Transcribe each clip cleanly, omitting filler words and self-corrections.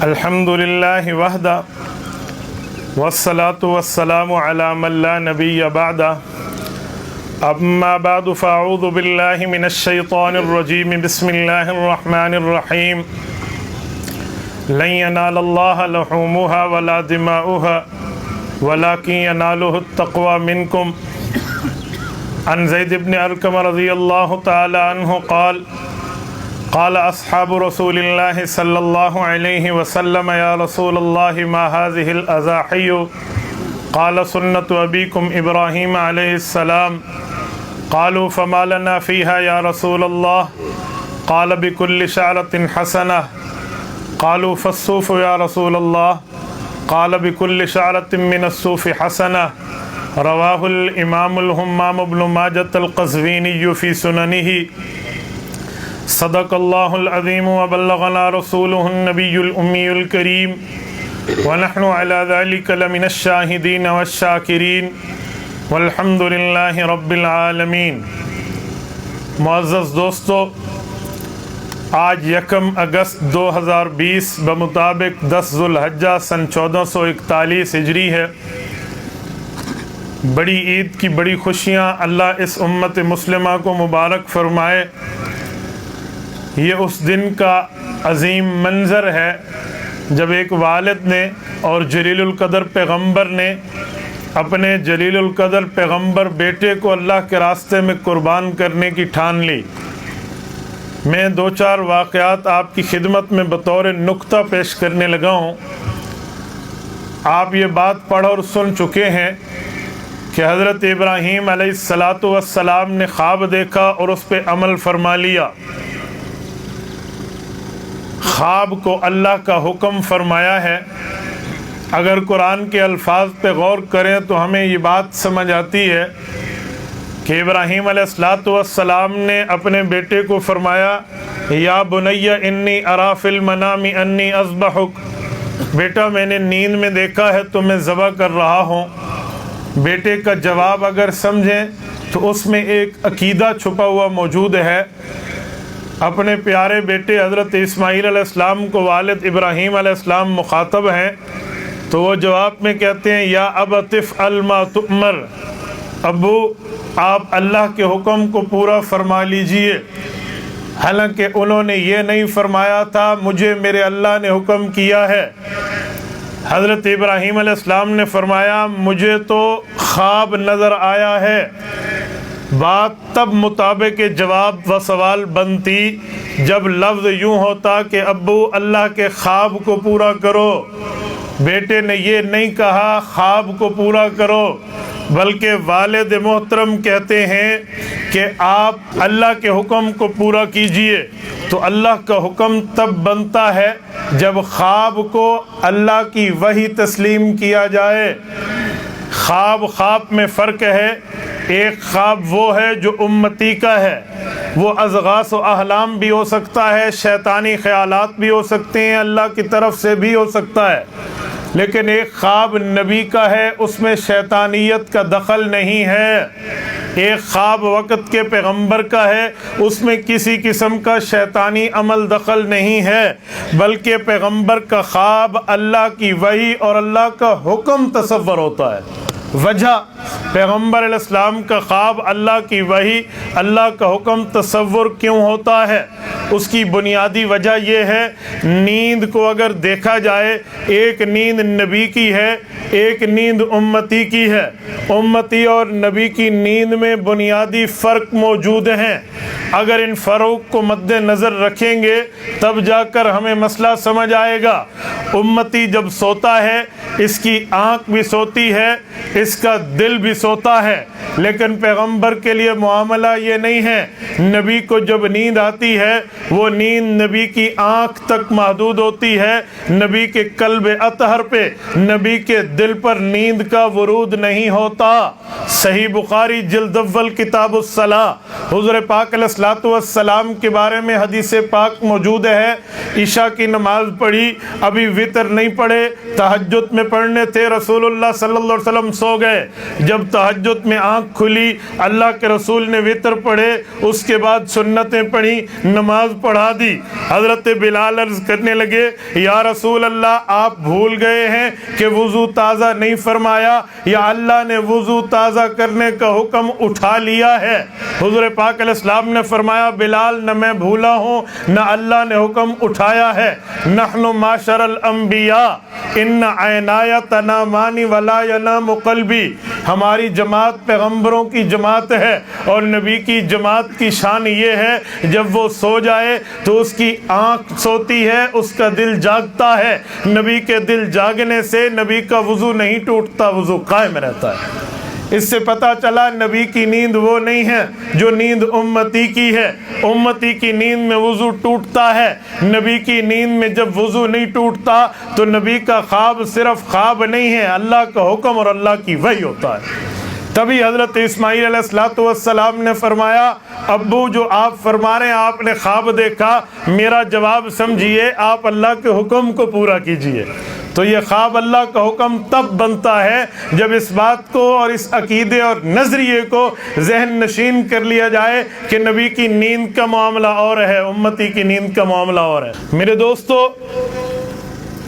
الحمد للہ وحدہ والصلاة والسلام علی من لا نبی بعدہ اما بعد فاعوذ باللہ من الشیطان الرجیم بسم اللہ الرحمن الرحیم لن ینال اللہ لحومها ولا دماؤها ولكن يناله التقوى منكم عن زید بن ارقم رضی اللہ تعالی عنہ قال اصحاب رسول اللہ صلی اللہ علیہ وسلم یا رسول اللہ ما هذه الازاحی قال سنت ابیکم ابراہیم علیہ السلام قالوا فما لنا فيها یا رسول اللہ قال بكل شعرة حسنة قالوا فالصوف یا رسول اللہ قال بكل شعرة من الصوف حسنة رواہ الامام الہمام بن ماجہ القزوینی فی سننہ صدق اللہ العظیم وبلغنا رسولہ النبی الامی الکریم ونحن علی ذلک لمن الشاہدین والشاکرین والحمد للہ رب العالمین۔ معزز دوستو، آج 1 اگست 2020 بمطابق 10 ذو الحجہ سن 1441 ہجری ہے۔ بڑی عید کی بڑی خوشیاں اللہ اس امت مسلمہ کو مبارک فرمائے۔ یہ اس دن کا عظیم منظر ہے جب ایک والد نے اور جلیل القدر پیغمبر نے اپنے جلیل القدر پیغمبر بیٹے کو اللہ کے راستے میں قربان کرنے کی ٹھان لی۔ میں 2-4 واقعات آپ کی خدمت میں بطور نکتہ پیش کرنے لگا ہوں۔ آپ یہ بات پڑھ اور سن چکے ہیں کہ حضرت ابراہیم علیہ السلام نے خواب دیکھا اور اس پہ عمل فرما لیا۔ خواب کو اللہ کا حکم فرمایا ہے۔ اگر قرآن کے الفاظ پہ غور کریں تو ہمیں یہ بات سمجھ آتی ہے کہ ابراہیم علیہ السلام نے اپنے بیٹے کو فرمایا یا بنی انی ارا فی المنام انی اذبحک، بیٹا میں نے نیند میں دیکھا ہے تو میں ذبح کر رہا ہوں۔ بیٹے کا جواب اگر سمجھیں تو اس میں ایک عقیدہ چھپا ہوا موجود ہے۔ اپنے پیارے بیٹے حضرت اسماعیل علیہ السلام کو والد ابراہیم علیہ السلام مخاطب ہیں تو وہ جواب میں کہتے ہیں یا ابت افعل ما تؤمر، ابو آپ اللہ کے حکم کو پورا فرما لیجئے۔ حالانکہ انہوں نے یہ نہیں فرمایا تھا مجھے میرے اللہ نے حکم کیا ہے۔ حضرت ابراہیم علیہ السلام نے فرمایا مجھے تو خواب نظر آیا ہے۔ بات تب مطابق جواب و سوال بنتی جب لفظ یوں ہوتا کہ ابو اللہ کے خواب کو پورا کرو۔ بیٹے نے یہ نہیں کہا خواب کو پورا کرو، بلکہ والد محترم کہتے ہیں کہ آپ اللہ کے حکم کو پورا کیجئے۔ تو اللہ کا حکم تب بنتا ہے جب خواب کو اللہ کی وحی تسلیم کیا جائے۔ خواب میں فرق ہے۔ ایک خواب وہ ہے جو امتی کا ہے، وہ اضغاث و احلام بھی ہو سکتا ہے، شیطانی خیالات بھی ہو سکتے ہیں، اللہ کی طرف سے بھی ہو سکتا ہے۔ لیکن ایک خواب نبی کا ہے، اس میں شیطانیت کا دخل نہیں ہے۔ ایک خواب وقت کے پیغمبر کا ہے، اس میں کسی قسم کا شیطانی عمل دخل نہیں ہے، بلکہ پیغمبر کا خواب اللہ کی وحی اور اللہ کا حکم تصور ہوتا ہے۔ وجہ پیغمبر علیہ السلام کا خواب اللہ کی وحی اللہ کا حکم تصور کیوں ہوتا ہے؟ اس کی بنیادی وجہ یہ ہے نیند کو اگر دیکھا جائے ایک نیند نبی کی ہے، ایک نیند امتی کی ہے۔ امتی اور نبی کی نیند میں بنیادی فرق موجود ہیں۔ اگر ان فروق کو مد نظر رکھیں گے تب جا کر ہمیں مسئلہ سمجھ آئے گا۔ امتی جب سوتا ہے اس کی آنکھ بھی سوتی ہے، اس کا دل بھی سوتا ہے، لیکن پیغمبر کے لیے معاملہ یہ نہیں ہے۔ نبی کو جب نیند آتی ہے وہ نیند نبی کی آنکھ تک محدود ہوتی ہے، نبی کے قلب اطہر پہ، نبی کے دل پر نیند کا ورود نہیں ہوتا۔ صحیح بخاری جلد اول کتاب الصلاۃ، حضور پاک علیہ السلام کے بارے میں حدیث پاک موجود ہے۔ عشاء کی نماز پڑھی، ابھی وتر نہیں پڑھے، تہجد میں پڑھنے تھے، رسول اللہ صلی اللہ علیہ وسلم سو سو گئے. جب تہجد میں آنکھ کھلی اللہ کے رسول نے وطر پڑھے, اس کے بعد سنتیں پڑھی, نماز پڑھا دی. حضرت بلال عرض کرنے لگے یا رسول اللہ آپ بھول گئے ہیں کہ وضو تازہ نہیں فرمایا یا اللہ نے وضو تازہ کرنے کا حکم اٹھا لیا ہے؟ حضور پاک علیہ السلام نے فرمایا بلال نہ میں بھولا ہوں نہ اللہ نے حکم اٹھایا ہے. نحن معاشر الانبیاء ان عینایا تنامان ولا ینام قلبی, ہماری جماعت پیغمبروں کی جماعت ہے اور نبی کی جماعت کی شان یہ ہے جب وہ سو جائے تو اس کی آنکھ سوتی ہے, اس کا دل جاگتا ہے. نبی کے دل جاگنے سے نبی کا وضو نہیں ٹوٹتا, وضو قائم رہتا ہے. اس سے پتہ چلا نبی کی نیند وہ نہیں ہے جو نیند امتی کی ہے. امتی کی نیند میں وضو ٹوٹتا ہے, نبی کی نیند میں جب وضو نہیں ٹوٹتا تو نبی کا خواب صرف خواب نہیں ہے, اللہ کا حکم اور اللہ کی وحی ہوتا ہے. تبھی حضرت اسماعیل علیہ السلام نے فرمایا ابو جو آپ فرما رہے ہیں آپ نے خواب دیکھا, میرا جواب سمجھیے, آپ اللہ کے حکم کو پورا کیجئے. تو یہ خواب اللہ کا حکم تب بنتا ہے جب اس بات کو اور اس عقیدے اور نظریے کو ذہن نشین کر لیا جائے کہ نبی کی نیند کا معاملہ اور ہے, امتی کی نیند کا معاملہ اور ہے. میرے دوستو,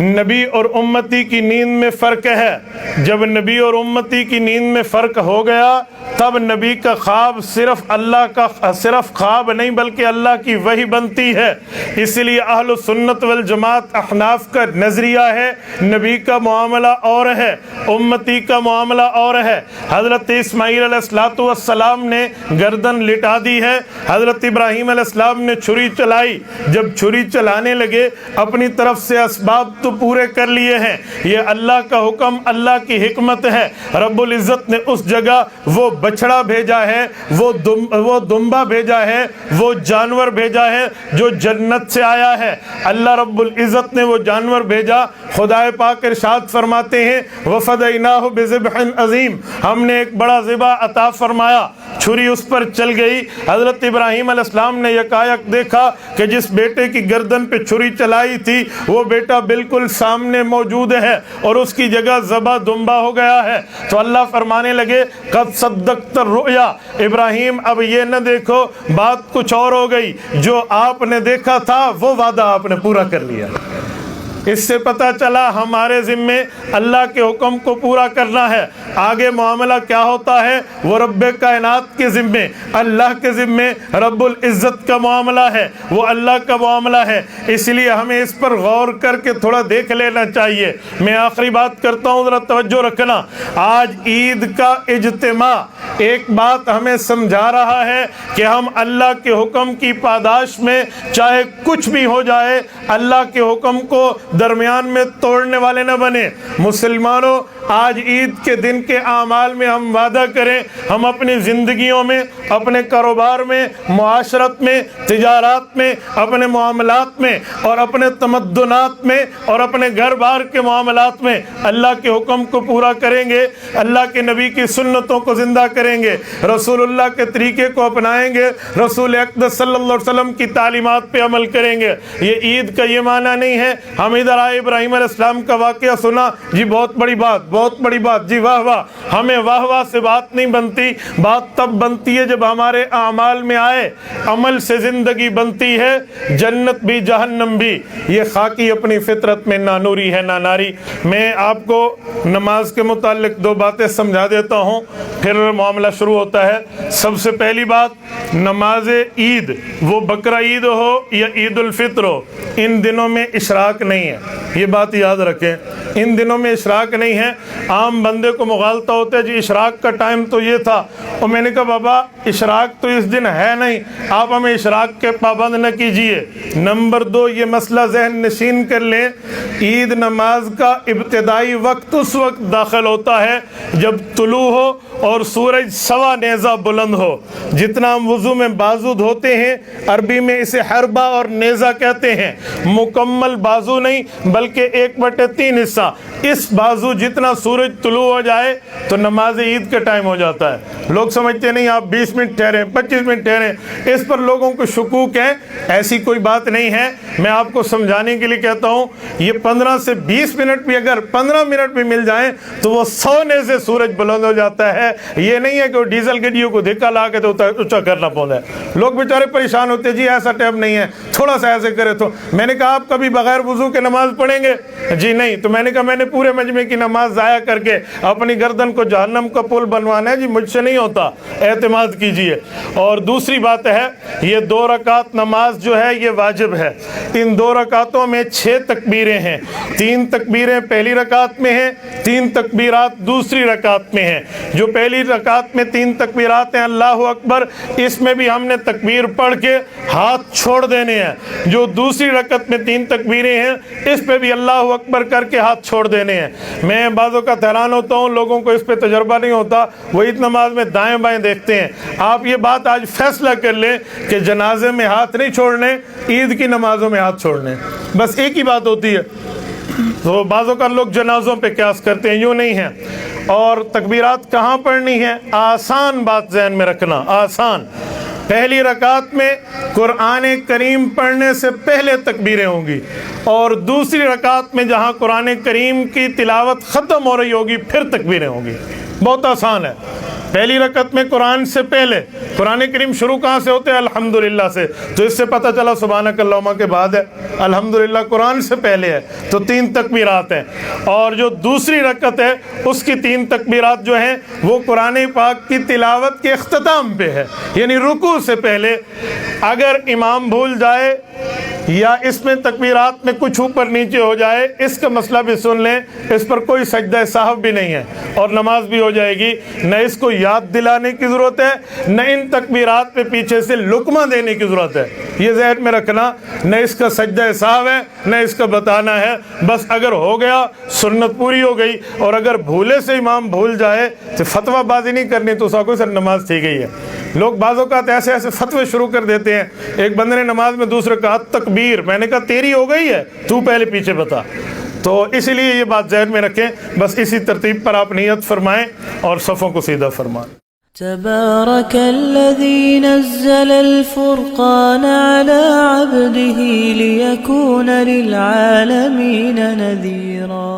نبی اور امتی کی نیند میں فرق ہے. جب نبی اور امتی کی نیند میں فرق ہو گیا تب نبی کا خواب صرف اللہ کا صرف خواب نہیں بلکہ اللہ کی وحی بنتی ہے. اس لیے اہل سنت والجماعت احناف کا نظریہ ہے نبی کا معاملہ اور ہے, امتی کا معاملہ اور ہے. حضرت اسماعیل علیہ السلام نے گردن لٹا دی ہے, حضرت ابراہیم علیہ السلام نے چھری چلائی. جب چھری چلانے لگے اپنی طرف سے اسباب تو پورے کر لیے ہیں, یہ اللہ کا حکم اللہ کی حکمت ہے. رب العزت نے اس جگہ وہ بچڑا بھیجا ہے, وہ دمبا بھیجا ہے, وہ جانور بھیجا ہے جو جنت سے آیا ہے. اللہ رب العزت نے وہ جانور بھیجا. خدا پاک ارشاد فرماتے ہیں وَفَدَيْنَاهُ بِذِبْحٍ عَظِيمٍ, ہم نے ایک بڑا ذبح عطا فرمایا. چھری اس پر چل گئی. حضرت ابراہیم علیہ السلام نے یکایک دیکھا کہ جس بیٹے کی گردن پہ چھری چلائی تھی وہ بیٹا بالکل سامنے موجود ہے اور اس کی جگہ ذبح دمبا ہو گیا ہے. تو اللہ فرمانے لگے قد صدقت الرؤیا, ابراہیم اب یہ نہ دیکھو بات کچھ اور ہو گئی, جو آپ نے دیکھا تھا وہ وعدہ آپ نے پورا کر لیا. اس سے پتہ چلا ہمارے ذمے اللہ کے حکم کو پورا کرنا ہے. آگے معاملہ کیا ہوتا ہے وہ رب کائنات کے ذمے, اللہ کے ذمے رب العزت کا معاملہ ہے, وہ اللہ کا معاملہ ہے. اس لیے ہمیں اس پر غور کر کے تھوڑا دیکھ لینا چاہیے. میں آخری بات کرتا ہوں, ذرا توجہ رکھنا. آج عید کا اجتماع ایک بات ہمیں سمجھا رہا ہے کہ ہم اللہ کے حکم کی پاداش میں چاہے کچھ بھی ہو جائے اللہ کے حکم کو درمیان میں توڑنے والے نہ بنے. مسلمانوں, آج عید کے دن کے اعمال میں ہم وعدہ کریں ہم اپنی زندگیوں میں, اپنے کاروبار میں, معاشرت میں, تجارات میں, اپنے معاملات میں اور اپنے تمدنات میں اور اپنے گھر بار کے معاملات میں اللہ کے حکم کو پورا کریں گے, اللہ کے نبی کی سنتوں کو زندہ کریں گے, رسول اللہ کے طریقے کو اپنائیں گے, رسول اقدس صلی اللہ علیہ وسلم کی تعلیمات پہ عمل کریں گے. یہ عید کا یہ معنی نہیں ہے ہم ادھر آئے ابراہیم علیہ السلام کا واقعہ سنا جی بہت بڑی بات, بہت بڑی بات, جی واہ واہ. ہمیں واہ واہ سے بات نہیں بنتی, بات تب بنتی ہے جب ہمارے اعمال میں آئے. عمل سے زندگی بنتی ہے, جنت بھی جہنم بھی. یہ خاکی اپنی فطرت میں نہ نوری ہے نہ ناری. میں آپ کو نماز کے متعلق دو باتیں سمجھا دیتا ہوں پھر معاملہ شروع ہوتا ہے. سب سے پہلی بات, نماز عید وہ بقرہ عید ہو یا عید الفطر ہو, ان دنوں میں اشراق نہیں ہے. یہ بات یاد رکھیں, ان دنوں میں اشراق نہیں ہے. عام بندے کو مغالطہ ہوتا ہے جی اشراق کا ٹائم تو یہ تھا, اور میں نے کہا بابا اشراق تو اس دن ہے نہیں, آپ ہمیں اشراق کے پابند نہ کیجئے. نمبر دو, یہ مسئلہ ذہن نشین کر لیں, عید نماز کا ابتدائی وقت اس وقت داخل ہوتا ہے جب طلوع ہو اور سورج سوا نیزہ بلند ہو. جتنا ہم وضو میں بازو دھوتے ہیں عربی میں اسے حربہ اور نیزہ کہتے ہیں, مکمل بازو نہیں بلکہ 1/3 حصہ. اس بازو جتنا سورج طلوع ہو جائے تو نماز عید کا ٹائم ہو جاتا ہے. لوگ سمجھتے نہیں آپ 20 20 منٹ ٹھہریں 25 منٹ ٹھہریں، اس پر لوگوں کو شکوک ہے۔ ایسی کوئی بات نہیں ہے، میں آپ کو سمجھانے کے لیے کہتا ہوں، یہ 15 سے 20 منٹ بھی اگر 15 منٹ بھی مل جائیں تو وہ سونے سے سورج بلند ہو جاتا ہے۔ یہ نہیں ہے کہ وہ ڈیزل گڈیوں کو دھکا لا کے تو اونچا کرنا پڑتا ہے۔ لوگ بیچارے پریشان ہوتے ہیں، جی ایسا ٹائم نہیں ہے، تھوڑا سا ایسے کرے تو۔ میں نے کہا آپ کبھی بغیر وضو کے نماز پڑھیں گے؟ جی نہیں۔ تو میں نے کہا میں نے پورے مجمع کی نماز ضائع کر کے اپنی گردن کو جہنم کا پل بنوانا ہے؟ جی مجھ سے نہیں ہوتا، اعتماد کیجئے۔ اور دوسری بات ہے، یہ 2 رکعت نماز جو ہے یہ واجب ہے۔ ان 2 رکعتوں میں 6 تکبیریں ہیں، 3 تکبیریں پہلی رکعت میں ہیں، 3 تکبیرات دوسری رکعت میں ہیں۔ جو پہلی رکعت میں 3 تکبیرات ہیں اللہ اکبر، اس میں بھی ہم نے تکبیر پڑھ کے ہاتھ چھوڑ دینے ہیں۔ جو دوسری رکعت میں 3 تکبیریں ہیں، اس پہ بھی اللہ اکبر کر کے ہاتھ چھوڑ دینے ہیں۔ میں بعضوں کا حیران ہوتا ہوں، لوگوں کو اس پہ تجربہ نہیں ہوتا، وہ عید نماز میں دائیں بائیں دیکھتے ہیں۔ آپ یہ بات آج فیصلہ کر لیں کہ جنازے میں ہاتھ نہیں چھوڑنے، عید کی نمازوں میں ہاتھ چھوڑنے، بس ایک ہی بات ہوتی ہے۔ تو بعضوں کا لوگ جنازوں پہ قیاس کرتے ہیں، یوں نہیں ہے۔ اور تکبیرات کہاں پڑھنی ہے؟ آسان بات ذہن میں رکھنا، آسان۔ پہلی رکعت میں قرآن کریم پڑھنے سے پہلے تکبیریں ہوں گی، اور دوسری رکعت میں جہاں قرآن کریم کی تلاوت ختم ہو رہی ہوگی پھر تکبیریں ہوں گی۔ بہت آسان ہے۔ پہلی رکعت میں قرآن سے پہلے، قرآن کریم شروع کہاں سے ہوتے ہیں؟ الحمدللہ سے، تو اس سے پتہ چلا سبحانک اللہم کے بعد ہے، الحمدللہ قرآن سے پہلے ہے، تو 3 تکبیرات ہیں۔ اور جو دوسری رکعت ہے اس کی 3 تکبیرات جو ہیں وہ قرآن پاک کی تلاوت کے اختتام پہ ہے، یعنی رکوع سے پہلے۔ اگر امام بھول جائے یا اس میں تکبیرات میں کچھ اوپر نیچے ہو جائے، اس کا مسئلہ بھی سن لیں، اس پر کوئی سجدہ سہو بھی نہیں ہے اور نماز بھی ہو جائے گی۔ نہ اس کو یاد دلانے کی ضرورت ہے، نہ ان تکبیرات پہ پیچھے سے لقمہ دینے کی ضرورت ہے، یہ ذہن میں رکھنا۔ نہ اس کا سجدہ سہو ہے، نہ اس کا بتانا ہے، بس اگر ہو گیا سنت پوری ہو گئی۔ اور اگر بھولے سے امام بھول جائے تو فتویٰ بازی نہیں کرنی، تو سا کوئی سر نماز ٹھیک گئی ہے۔ لوگ بعض اوقات ایسے ایسے فتوے شروع کر دیتے ہیں۔ ایک بندے نے نماز میں دوسرے کہا تکبیر، میں نے کہا تیری ہو گئی ہے، تو پہلے پیچھے بتا۔ تو اسی لیے یہ بات ذہن میں رکھیں، بس اسی ترتیب پر آپ نیت فرمائیں اور صفوں کو سیدھا فرمائیں۔ تبارك الذي نزل الفرقان على عبده ليكون للعالمين نذيرا